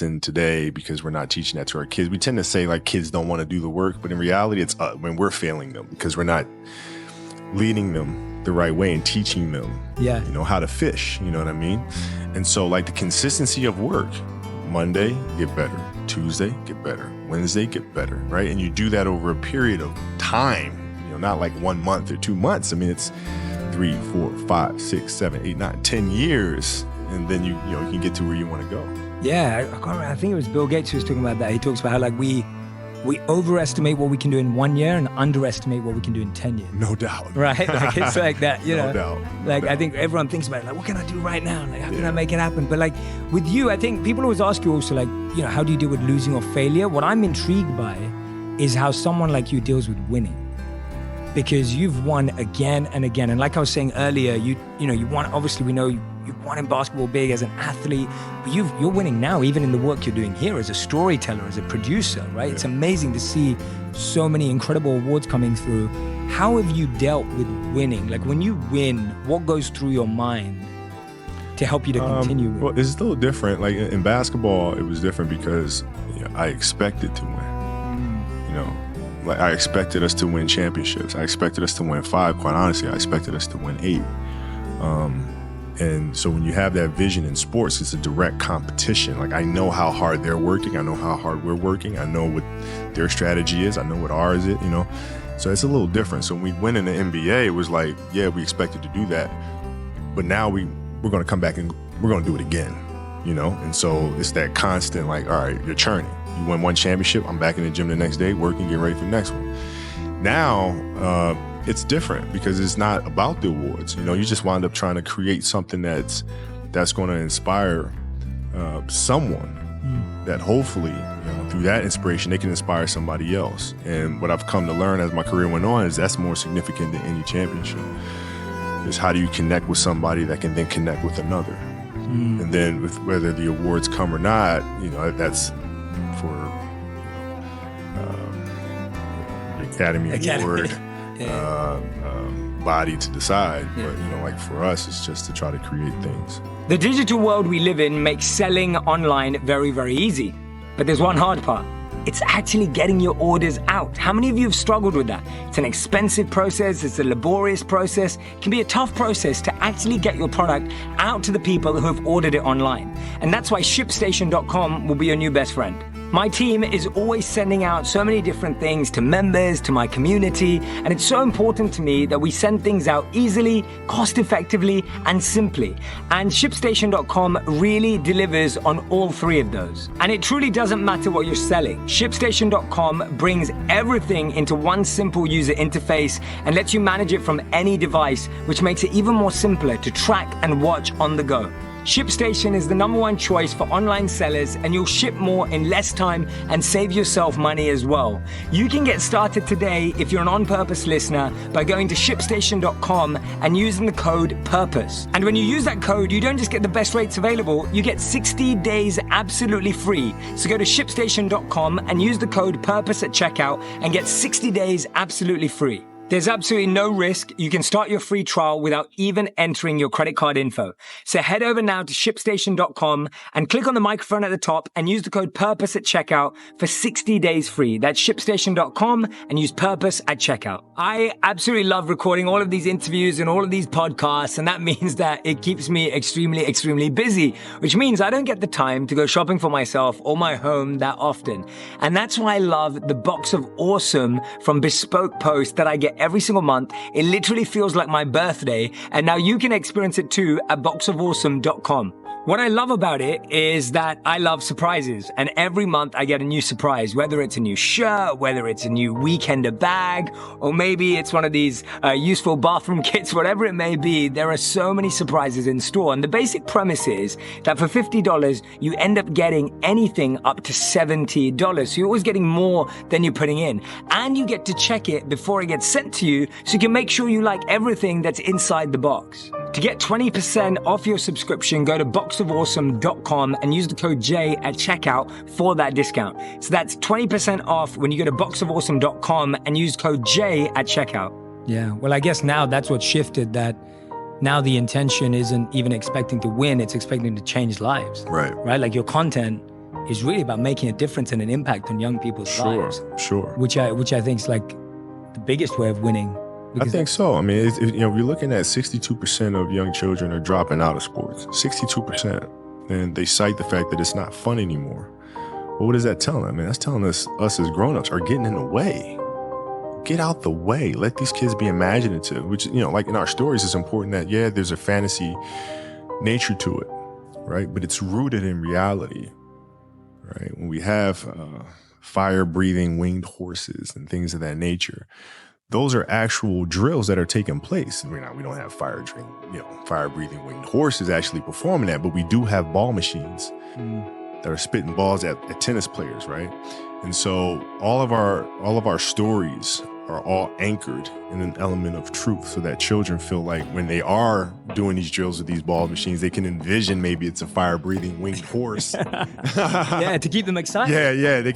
in today because we're not teaching that to our kids. We tend to say like kids don't want to do the work, but in reality, it's when we're failing them because we're not leading them the right way and teaching them, how to fish, you know what I mean? And so like the consistency of work, Monday, get better. Tuesday, get better. Wednesday, get better, right? And you do that over a period of time, not like 1 month or 2 months. I mean, it's 3, 4, 5, 6, 7, 8, 9, 10 years. And then you can get to where you want to go. Yeah, I think it was Bill Gates who was talking about that. He talks about how like we overestimate what we can do in 1 year and underestimate what we can do in 10 years. No doubt. Right? Like it's like that, No doubt. Like I think everyone thinks about it, like what can I do right now? Like how can I make it happen? But like with you, I think people always ask you also like, how do you deal with losing or failure? What I'm intrigued by is how someone like you deals with winning. Because you've won again and again. And like I was saying earlier, you won, obviously we know you've won in basketball big as an athlete, but you're winning now, even in the work you're doing here as a storyteller, as a producer, right? Yeah. It's amazing to see so many incredible awards coming through. How have you dealt with winning? Like when you win, what goes through your mind to help you to continue winning? Well, it's a little different. Like in basketball, it was different because I expected to win, Like I expected us to win championships. I expected us to win 5. Quite honestly, I expected us to win 8. And so when you have that vision in sports, it's a direct competition. Like I know how hard they're working. I know how hard we're working. I know what their strategy is. I know what ours is, So it's a little different. So when we went in the NBA, it was like, yeah, we expected to do that. But now we're going to come back and we're going to do it again, And so it's that constant like, all right, you're churning. You win 1 championship, I'm back in the gym the next day, working, getting ready for the next one. Now, it's different because it's not about the awards. You just wind up trying to create something that's going to inspire someone that hopefully, through that inspiration, they can inspire somebody else. And what I've come to learn as my career went on is that's more significant than any championship. Is how do you connect with somebody that can then connect with another? And then with whether the awards come or not, that's for the Academy Award body to decide. But like for us, it's just to try to create things. The digital world we live in makes selling online very, very easy. But there's one hard part. It's actually getting your orders out. How many of you have struggled with that? It's an expensive process. It's a laborious process. It can be a tough process to actually get your product out to the people who have ordered it online. And that's why ShipStation.com will be your new best friend. My team is always sending out so many different things to members, to my community, and it's so important to me that we send things out easily, cost-effectively, and simply. And ShipStation.com really delivers on all 3 of those. And it truly doesn't matter what you're selling. ShipStation.com brings everything into one simple user interface and lets you manage it from any device, which makes it even more simpler to track and watch on the go. ShipStation is the #1 choice for online sellers, and you'll ship more in less time and save yourself money as well. You can get started today if you're an On Purpose listener by going to ShipStation.com and using the code PURPOSE. And when you use that code, you don't just get the best rates available, you get 60 days absolutely free. So go to ShipStation.com and use the code PURPOSE at checkout and get 60 days absolutely free. There's absolutely no risk. You can start your free trial without even entering your credit card info. So head over now to ShipStation.com and click on the microphone at the top and use the code PURPOSE at checkout for 60 days free. That's ShipStation.com and use PURPOSE at checkout. I absolutely love recording all of these interviews and all of these podcasts, and that means that it keeps me extremely, extremely busy, which means I don't get the time to go shopping for myself or my home that often. And that's why I love the Box of Awesome from Bespoke Post that I get every single month. It literally feels like my birthday, and now you can experience it too at boxofawesome.com. What I love about it is that I love surprises, and every month I get a new surprise, whether it's a new shirt, whether it's a new weekender bag, or maybe it's one of these useful bathroom kits, whatever it may be. There are so many surprises in store, and the basic premise is that for $50, you end up getting anything up to $70. So you're always getting more than you're putting in, and you get to check it before it gets sent to you, so you can make sure you like everything that's inside the box. To get 20% off your subscription, go to boxofawesome.com and use the code J at checkout for that discount. So that's 20% off when you go to boxofawesome.com and use code J at checkout. Yeah, well, I guess now that's what shifted, that now the intention isn't even expecting to win, it's expecting to change lives. Right. Right? Like your content is really about making a difference and an impact on young people's lives. Sure. Which I think is like the biggest way of winning. I think so. I mean, you're looking at 62% of young children are dropping out of sports. 62%. And they cite the fact that it's not fun anymore. Well, what does that tell them? I mean, that's telling us as grown-ups are getting in the way. Get out the way. Let these kids be imaginative, which, like in our stories, it's important that, there's a fantasy nature to it, right? But it's rooted in reality, right? When we have fire-breathing winged horses and things of that nature, those are actual drills that are taking place. We don't have fire-breathing winged horses actually performing that, but we do have ball machines that are spitting balls at tennis players, right? And so all of our stories are all anchored in an element of truth, so that children feel like when they are doing these drills with these ball machines, they can envision maybe it's a fire-breathing winged horse. Yeah, to keep them excited. Yeah, they can